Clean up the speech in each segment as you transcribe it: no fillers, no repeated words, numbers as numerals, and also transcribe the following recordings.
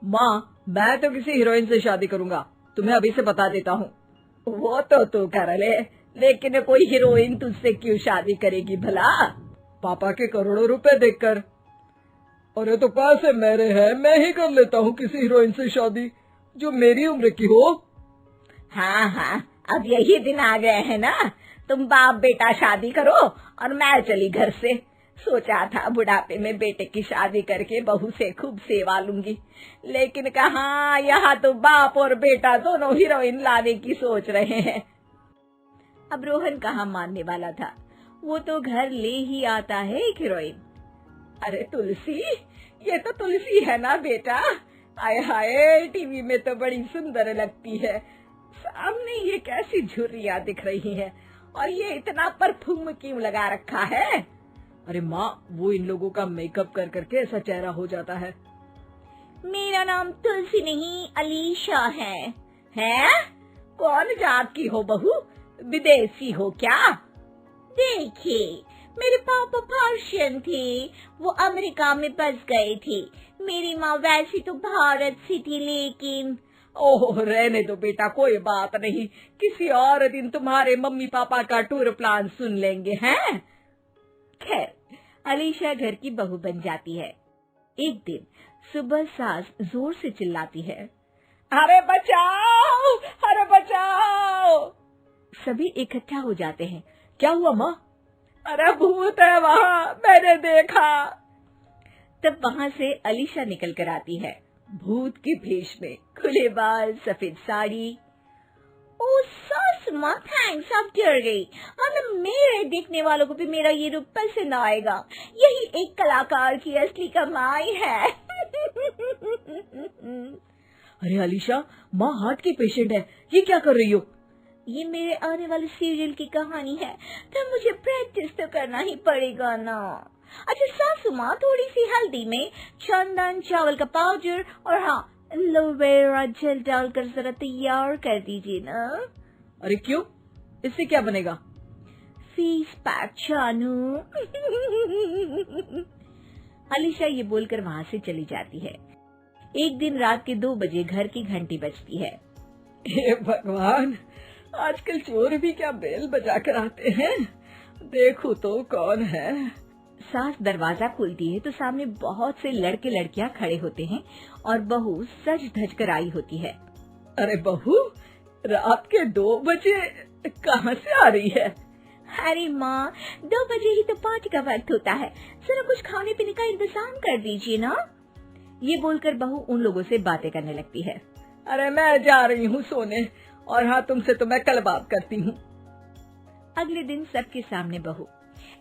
माँ, मैं तो किसी हीरोइन से शादी करूंगा, तुम्हें अभी से बता देता हूँ। वो तो तू कर ले, लेकिन कोई हीरोइन तुझसे क्यों शादी करेगी भला? पापा के करोड़ों रुपए देखकर। अरे तो पैसे मेरे हैं, मैं ही कर लेता हूँ किसी हीरोइन से शादी जो मेरी उम्र की हो। हाँ हाँ, अब यही दिन आ गए हैं ना, तुम बाप बेटा शादी करो और मैं चली घर से। सोचा था बुढ़ापे में बेटे की शादी करके बहू से खूब सेवा लूंगी, लेकिन कहाँ, यहाँ तो बाप और बेटा दोनों हीरोइन लाने की सोच रहे हैं। अब रोहन कहाँ मानने वाला था, वो तो घर ले ही आता है एक हीरोइन। अरे तुलसी, ये तो तुलसी है ना बेटा? आय हाय, टीवी में तो बड़ी सुंदर लगती है, सामने ये कैसी झुर्रियाँ दिख रही है, और ये इतना परफ्यूम क्यों लगा रखा है? अरे माँ, वो इन लोगों का मेकअप कर करके ऐसा चेहरा हो जाता है। मेरा नाम तुलसी नहीं अलीशा है। हैं? कौन जात की हो बहू? विदेशी हो क्या? देखिए, मेरे पापा पर्शियन थे, वो अमेरिका में बस गए थे। मेरी माँ वैसी तो भारत से थी, लेकिन ओह, रहने दो बेटा, कोई बात नहीं, किसी और दिन तुम्हारे मम्मी पापा का टूर प्लान सुन लेंगे हैं। खैर, अलीशा घर की बहू बन जाती है। एक दिन सुबह सास जोर से चिल्लाती है, अरे बचाओ, अरे बचाओ। सभी इकट्ठा हो जाते हैं। क्या हुआ माँ? अरे भूत है वहाँ, मैंने देखा। तब वहाँ से अलीशा निकल कर आती है, भूत के भेष में, खुले बाल, सफेद साड़ी। ओ सास माँ, थैंक्स, आप डर गई। अब मेरे देखने वालों को भी मेरा ये रूप पसंद आएगा। यही एक कलाकार की असली कमाई है। अरे अलीशा, माँ हार्ट की पेशेंट है, ये क्या कर रही हो? ये मेरे आने वाले सीरियल की कहानी है, तो मुझे प्रैक्टिस तो करना ही पड़ेगा ना। अच्छा सासू माँ, थोड़ी सी हल्दी में चंदन, चावल का पाउडर और हाँ, एलोवेरा जेल डालकर जरा तैयार कर दीजिए ना। अरे क्यों, इससे क्या बनेगा? फेस पैक जानू। अलीशा ये बोलकर वहाँ से चली जाती है। एक दिन रात के 2 बजे घर की घंटी बजती है। हे भगवान, आजकल चोर भी क्या बेल बजा कर आते हैं, देखो तो कौन है। सास दरवाजा खोलती है तो सामने बहुत से लड़के लड़कियां खड़े होते हैं और बहू सज धज कर आई होती है। अरे बहू, रात के 2 बजे कहाँ से आ रही है? अरे माँ, 2 बजे ही तो पार्टी का वक्त होता है, जरा कुछ खाने पीने का इंतजाम कर दीजिए ना। ये बोलकर बहू उन लोगों से बातें करने लगती है। अरे मैं जा रही हूँ सोने, और हाँ, तुमसे तो मैं कल बात करती हूँ। अगले दिन सबके सामने बहू,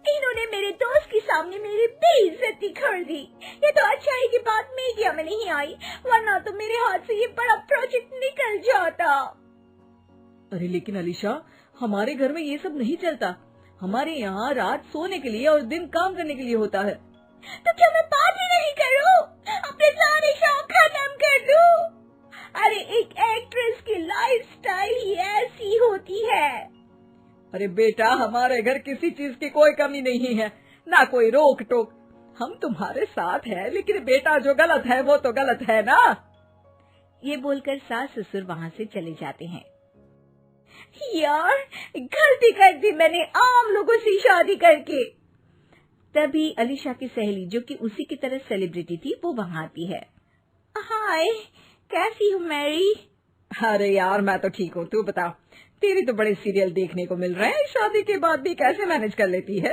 इन्होंने मेरे दोस्त के सामने मेरी बेइज्जती कर दी। ये तो अच्छा है कि बात मीडिया में नहीं आई, वरना तो मेरे हाथ से ये बड़ा प्रोजेक्ट निकल जाता। अरे लेकिन अलीशा, हमारे घर में ये सब नहीं चलता। हमारे यहाँ रात सोने के लिए और दिन काम करने के लिए होता है। तो क्या मैं पार्टी नहीं करूँ? अपने सारे शौक खत्म कर दूँ? अरे एक एक्ट्रेस की लाइफस्टाइल ही ऐसी होती है। अरे बेटा, हमारे घर किसी चीज की कोई कमी नहीं है, ना कोई रोक टोक। हम तुम्हारे साथ हैं, लेकिन बेटा जो गलत है वो तो गलत है ना। ये बोलकर सास ससुर वहाँ से चले जाते हैं। यार, गलती कर दी मैंने आम लोगों से शादी करके। तभी अलीशा की सहेली, जो कि उसी की तरह सेलिब्रिटी थी, वो वहाँ आती है। हाय, कैसी हो मैरी? अरे यार, मैं तो ठीक हूँ, तू बता, तेरी तो बड़े सीरियल देखने को मिल रहे हैं, शादी के बाद भी कैसे मैनेज कर लेती है?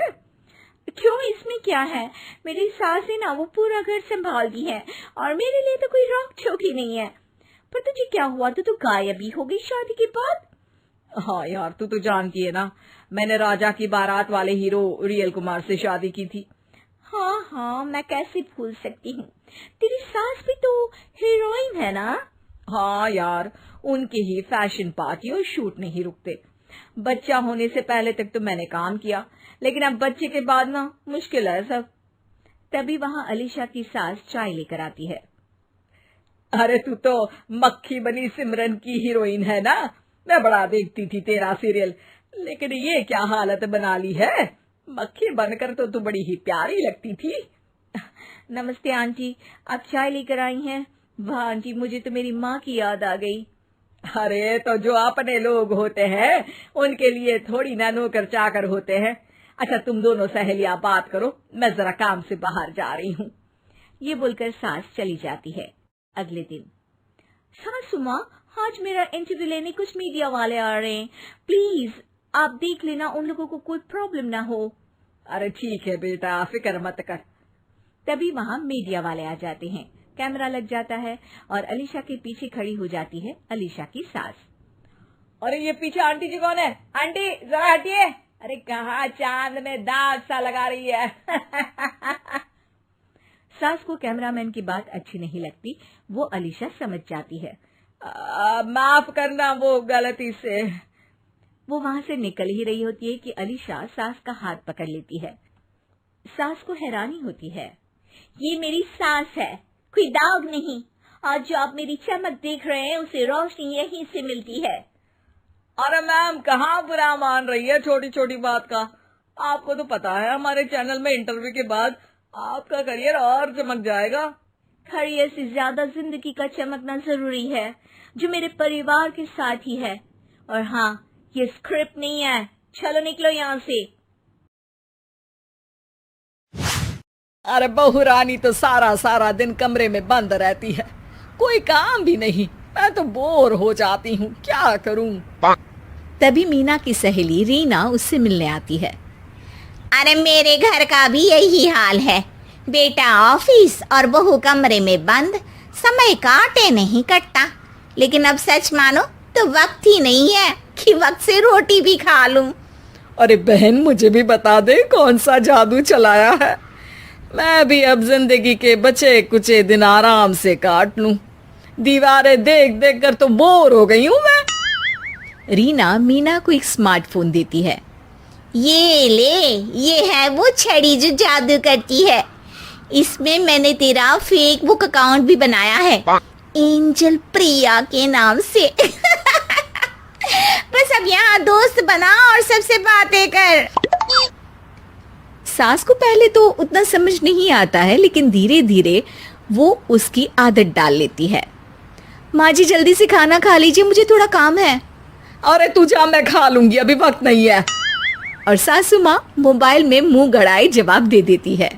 क्यों, इसमें क्या है? मेरी सास है ना, वो पूरा घर संभालती है और मेरे लिए तो कोई रोक टोक ही नहीं है। पर तुझे क्या हुआ, तू तो गायब ही हो गई शादी के बाद। हाँ यार, तू तो जानती है ना, मैंने राजा की बारात वाले हीरो रियल कुमार से शादी की थी। हाँ हाँ, मैं कैसे भूल सकती हूँ, तेरी सास भी तो हीरोइन है ना। हाँ यार, उनके ही फैशन पार्टी और शूट नहीं रुकते। बच्चा होने से पहले तक तो मैंने काम किया, लेकिन अब बच्चे के बाद ना मुश्किल है सब। तभी वहाँ अलीशा की सास चाय लेकर आती है। अरे तू तो मक्खी बनी सिमरन की हीरोइन है ना, मैं बड़ा देखती थी तेरा सीरियल, लेकिन ये क्या हालत बना ली है, मक्खी बनकर तो तू बड़ी ही प्यारी लगती थी। नमस्ते आंटी, आप चाय लेकर आई हैं? वाह आंटी, मुझे तो मेरी माँ की याद आ गई। अरे तो जो अपने लोग होते हैं उनके लिए थोड़ी ना नौकर चाकर होते हैं। अच्छा तुम दोनों सहेलियां बात करो, मैं जरा काम से बाहर जा रही हूँ। ये बोलकर सास चली जाती है। अगले दिन, सासू माँ, आज मेरा इंटरव्यू लेने कुछ मीडिया वाले आ रहे हैं, प्लीज आप देख लेना उन लोगों को कोई प्रॉब्लम ना हो। अरे ठीक है बेटा, फिक्र मत कर। तभी वहाँ मीडिया वाले आ जाते हैं। कैमरा लग जाता है और अलीशा के पीछे खड़ी हो जाती है अलीशा की सास। अरे ये पीछे आंटी जी कौन है? आंटी जरा हटिए। अरे कहाँ चांद में दाग सा लगा रही है। सास को कैमरामैन की बात अच्छी नहीं लगती, वो अलीशा समझ जाती है। माफ करना, वो गलती से। वो वहां से निकल ही रही होती है कि अलीशा सास का हाथ पकड़ लेती है। सास को हैरानी होती है, ये मेरी सास है, कोई दाग नहीं। आज जो आप मेरी चमक देख रहे हैं उसे रोशनी यहीं से मिलती है। अरे मैम, कहाँ बुरा मान रही है छोटी छोटी बात का? आपको तो पता है हमारे चैनल में इंटरव्यू के बाद आपका करियर और चमक जाएगा। करियर से ज्यादा जिंदगी का चमकना जरूरी है, जो मेरे परिवार के साथ ही है। और हाँ, ये स्क्रिप्ट नहीं है, चलो निकलो यहाँ से। अरे बहू रानी तो सारा सारा दिन कमरे में बंद रहती है, कोई काम भी नहीं। मैं तो बोर हो जाती हूँ, क्या करूँ। तभी मीना की सहेली रीना उससे मिलने आती है। अरे मेरे घर का भी यही हाल है, बेटा ऑफिस और बहू कमरे में बंद, समय काटे नहीं कटता। लेकिन अब सच मानो तो वक्त ही नहीं है कि वक्त से रोटी भी खा लूं। अरे बहन, मुझे भी बता दे कौन सा जादू चलाया है, मैं भी अब जिंदगी के बचे कुचे दिन आराम से काट लूं। दीवारें देख देख कर तो बोर हो गई हूँ मैं। रीना मीना को एक स्मार्टफोन देती है। ये ले, ये है वो छड़ी जो जादू करती है। इसमें मैंने तेरा फेसबुक अकाउंट भी बनाया है, एंजल प्रिया के नाम से। बस अब यहाँ दोस्त बना और सबसे बातें कर। सास को पहले तो उतना समझ नहीं आता है, लेकिन धीरे धीरे वो उसकी आदत डाल लेती है। माँ जी जल्दी से खाना खा लीजिए, मुझे थोड़ा काम है। अरे तू जा, मैं खा लूंगी, अभी वक्त नहीं है। और सासू माँ मोबाइल में मुंह गड़ाए जवाब दे देती है।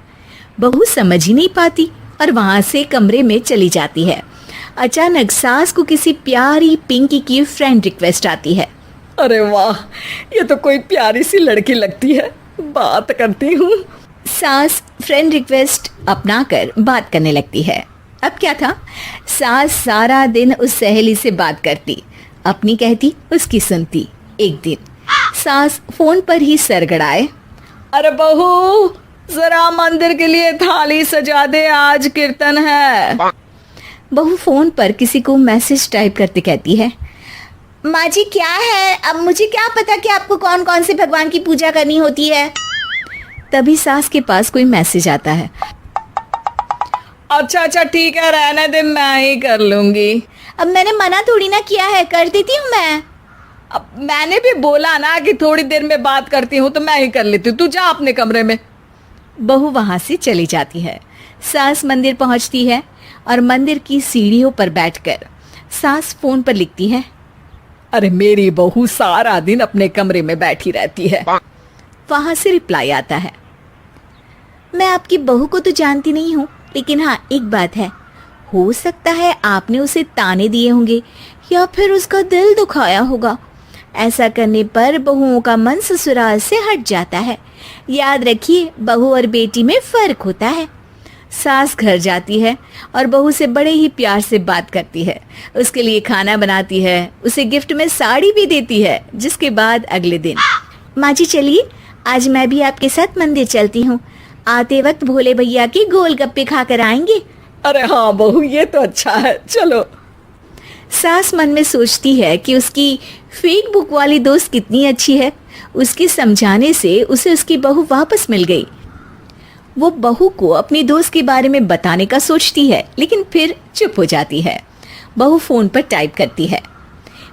बहू समझ ही नहीं पाती और वहां से कमरे में चली जाती है। अचानक सास को किसी प्यारी पिंकी की फ्रेंड रिक्वेस्ट आती है। अरे वाह, ये तो कोई प्यारी सी लड़की लगती है, बात करती हूँ। सास फ्रेंड रिक्वेस्ट अपनाकर बात करने लगती है। अब क्या था, सास सारा दिन उस सहेली से बात करती, अपनी कहती, उसकी सुनती। एक दिन सास फोन पर ही सरगड़ाए, अरे बहू जरा मंदिर के लिए थाली सजा दे, आज कीर्तन है। बहू फोन पर किसी को मैसेज टाइप करते कहती है, माँ जी क्या है, अब मुझे क्या पता कि आपको कौन कौन से भगवान की पूजा करनी होती है। तभी सास के पास कोई मैसेज आता है। अच्छा अच्छा ठीक है, रहने दे, मैं ही कर लूंगी। अब मैंने मना थोड़ी ना किया है, कर देती हूँ मैं। अब मैंने भी बोला ना कि थोड़ी देर में बात करती हूँ, तो मैं ही कर लेती हूँ, तू जा अपने कमरे में। बहू वहां से चली जाती है। सास मंदिर पहुंचती है और मंदिर की सीढ़ियों पर बैठकर सास फोन पर लिखती है, अरे मेरी बहू सारा दिन अपने कमरे में बैठी रहती है। वहां से रिप्लाई आता है, मैं आपकी बहू को तो जानती नहीं हूँ, लेकिन हाँ एक बात है, हो सकता है आपने उसे ताने दिए होंगे या फिर उसका दिल दुखाया होगा। ऐसा करने पर बहुओं का मन ससुराल से हट जाता है। याद रखिए, बहू और बेटी में फर्क होता है। सास घर जाती है और बहू से बड़े ही प्यार से बात करती है, उसके लिए खाना बनाती है, उसे गिफ्ट में साड़ी भी देती है। जिसके बाद अगले दिन, माँ जी चलिए, आज मैं भी आपके साथ मंदिर चलती हूँ, आते वक्त भोले भैया के गोलगप्पे खाकर आएंगे। अरे हाँ बहू, ये तो अच्छा है, चलो। सास मन में सोचती है कि उसकी फेसबुक वाली दोस्त कितनी अच्छी है, उसके समझाने से उसे उसकी बहू वापस मिल गई। वो बहू को अपनी दोस्त के बारे में बताने का सोचती है, लेकिन फिर चुप हो जाती है। बहू फोन पर टाइप करती है,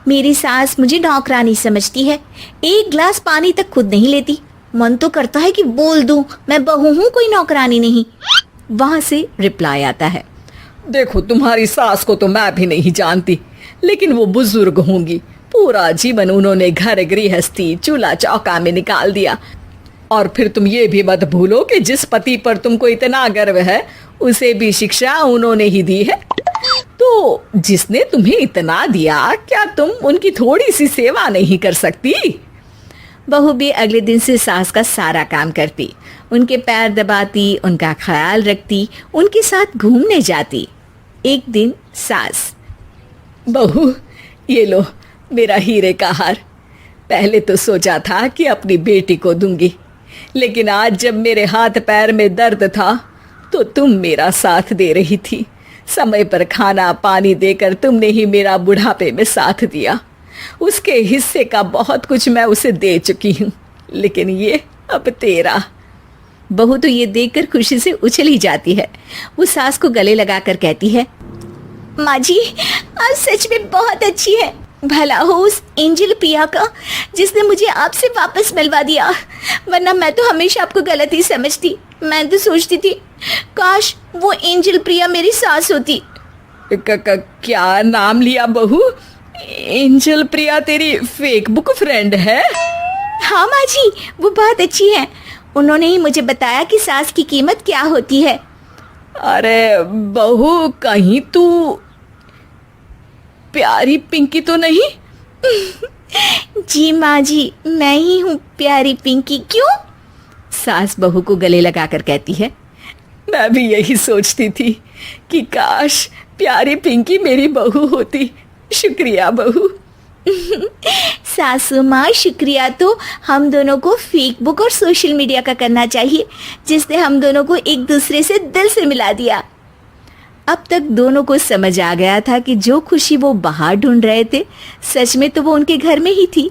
मेरी सास मुझे नौकरानी समझती है, एक गिलास पानी तक खुद नहीं लेती। मन तो करता है कि बोल दूं, मैं बहू हूँ, कोई नौकरानी नहीं। वहां से रिप्लाई आता है, देखो, तुम्हारी सास को तो मैं भी नहीं जानती, लेकिन वो बुजुर्ग होंगी। पूरा जीवन उन्होंने घर गृहस्थी चूल्हा चौका में निकाल दिया। और फिर तुम ये भी मत भूलो कि जिस पति पर तुमको इतना गर्व है, उसे भी शिक्षा उन्होंने ही दी है। तो जिसने तुम्हें इतना दिया, क्या तुम उनकी थोड़ी सी सेवा नहीं कर सकती? बहू भी अगले दिन से सास का सारा काम करती, उनके पैर दबाती, उनका ख्याल रखती, उनके साथ घूमने जाती। एक दिन सास, बहू, ये लो मेरा हीरे का हार। पहले तो सोचा था कि अपनी बेटी को दूंगी, लेकिन आज जब मेरे हाथ पैर में दर्द था तो तुम मेरा साथ दे रही थी। समय पर खाना पानी देकर तुमने ही मेरा बुढ़ापे में साथ दिया। उसके हिस्से का बहुत कुछ मैं उसे दे चुकी हूँ, लेकिन ये अब तेरा। बहू तो ये देखकर खुशी से उछल ही जाती है। वो सास को गले लगाकर कहती है, माँ जी आप सच में बहुत अच्छी है। भला हो उस एंजल प्रिया का जिसने मुझे आपसे वापस मिलवा दिया, वरना मैं तो हमेशा आपको गलत ही समझती। मैं तो सोचती थी काश वो एंजल प्रिया मेरी सास होती। क्या नाम लिया बहू? एंजल प्रिया तेरी फेसबुक फ्रेंड है? हाँ माँ जी, वो बहुत अच्छी है। उन्होंने ही मुझे बताया कि सास की कीमत क्या होती है। अरे बहू, कहीं तू प्यारी पिंकी तो नहीं? जी माँ जी, मैं ही हूँ प्यारी पिंकी। क्यों? सास बहू को गले लगाकर कहती है, मैं भी यही सोचती थी कि काश प्यारी पिंकी मेरी बहू होती। शुक्रिया बहू। सासू माँ, शुक्रिया तो हम दोनों को फेसबुक और सोशल मीडिया का करना चाहिए, जिसने हम दोनों को एक दूसरे से दिल से मिला दिया। अब तक दोनों को समझ आ गया था कि जो खुशी वो बाहर ढूंढ रहे थे, सच में तो वो उनके घर में ही थी।